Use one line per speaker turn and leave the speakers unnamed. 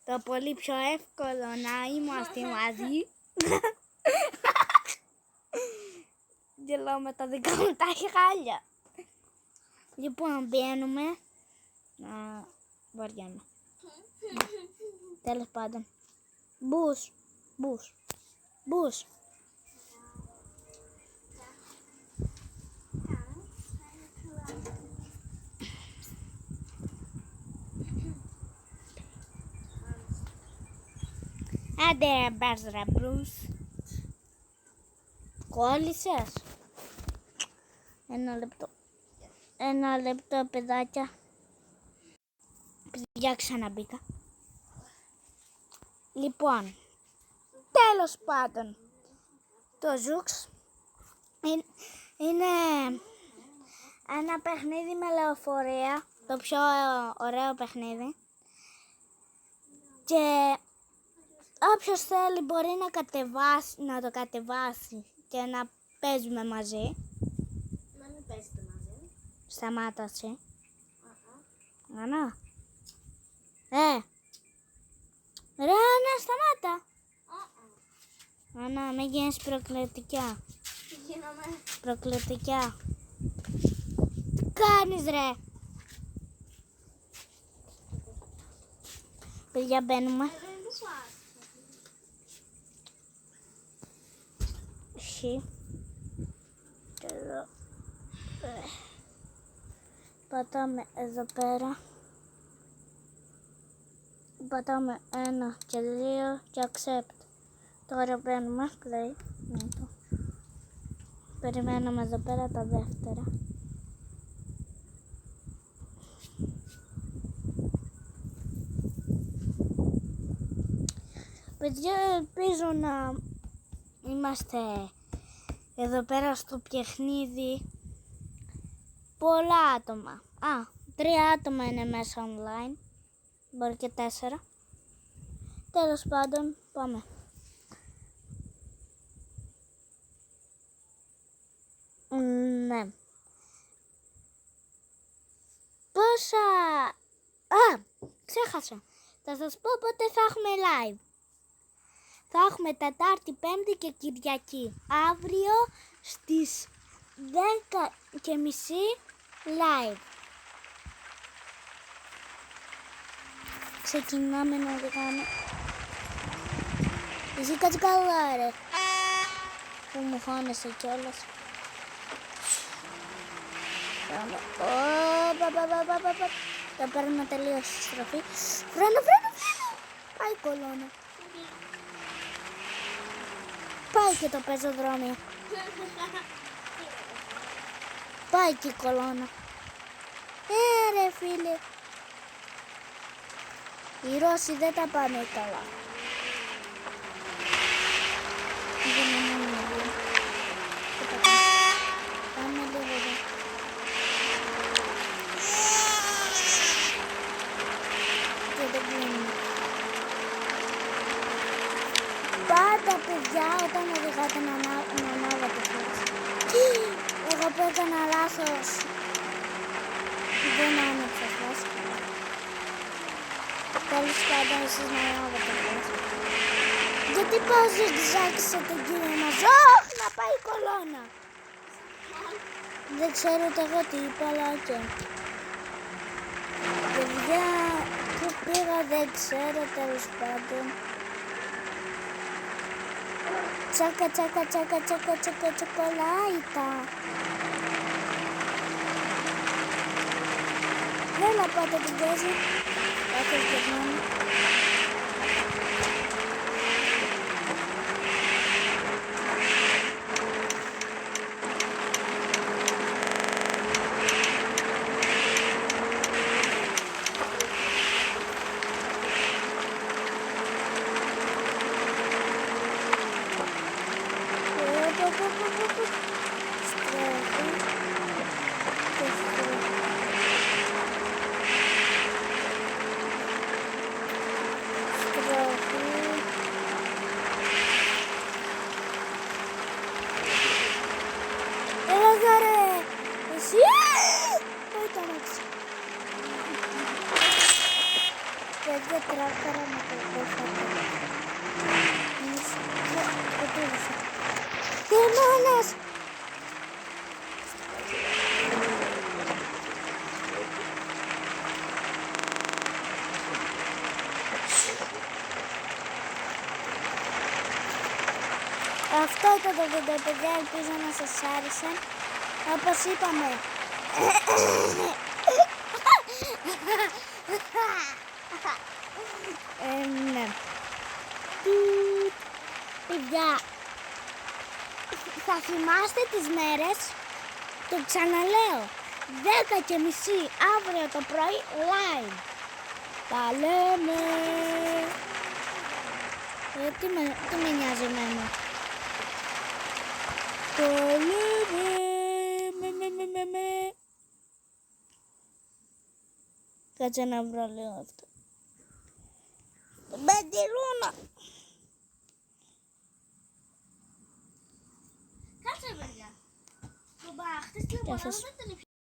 Το πολύ πιο εύκολο να είμαστε μαζί. Γελάω με τα δικά μου τα χάλια. Λοιπόν, μπαίνουμε. Βαριέμαι. Τέλος πάντων. Μπούς. Άντε ρε μπας ρε Μπρούς. Κόλλησες. Ένα λεπτό παιδάκια. Παιδιά ξαναμπήκα. Λοιπόν, τέλος πάντων. Το Ζουξ είναι ένα παιχνίδι με λεωφορεία. Το πιο ωραίο παιχνίδι. Και όποιος θέλει μπορεί να το κατεβάσει και να παίζουμε μαζί.
Να μην παίζετε μαζί.
Σταμάτα εσύ. Ρε Άννα, σταμάτα. Άννα, μην γίνεις προκλητικά.
Γίνομαι.
Προκλητικά. Τι κάνεις ρε. Παιδιά μπαίνουμε. Και εδώ. Πατάμε εδώ πέρα. Πατάμε 1 και 2 και accept. Τώρα μπαίνουμε, play. Περιμένουμε εδώ πέρα τα δεύτερα. Παιδιά, ελπίζω να είμαστε εδώ πέρα στο παιχνίδι. Πολλά άτομα. 3 άτομα είναι μέσα online. Μπορεί και 4. Τέλος πάντων, πάμε. Ναι. Πόσα... Ξέχασα. Θα σας πω πότε θα έχουμε live. Θα έχουμε Τετάρτη, Πέμπτη και Κυριακή. Αύριο στις 10:30 live. Ξεκινάμε να οδηγάμε. Εσύ κάτσε καλά ρε. Που μου χώνεσαι κιόλας. Το παίρνω τελείως στη στροφή. Φρένο. Πάει η κολόνα. Πάει και το πεζοδρόμιο. Πάει και η κολόνα. Ρε φίλε. Οι Ρώσοι δεν τα πάνε καλά. Πάμε λίγο εδώ. Και δεν κλείνουμε. Πάντα παιδιά όταν οδηγάτε να ανάβατε φλάς. Εγώ που έκανα λάθος. Δεν άνοιξα φλάς. Τέλος πάντων εσείς να ανάβατε φλάς. Γιατί πάω ζιγζάκι σε τον κύριο μας. Να πάει η κολόνα. Δεν ξέρω ούτε εγώ τι είπα, αλλά και. Παιδιά, που πήγα δεν ξέρω, τέλος πάντων. Τσάκα, τσοκολάιτα. Έλα πάτε την κόζη. Πάτε γερμάνη. ίδια τράκαρα με το κόφατο. Κοτούρισα. Δαίμονας! Αυτό ήταν το βίντεο, παιδιά, ελπίζω να σας άρεσε. Όπως είπαμε, ναι. Παιδιά, θα θυμάστε τις μέρες, το ξαναλέω, 10:30 αύριο το πρωί live. Τα λέμε. Τι με νοιάζει εμένα. Το λέμε. Κάτσε να βρω λίγο αυτό. Μπαντιλούνα.
Κάτσε, παιδιά. Χτες τηλεφωνάμε, δεν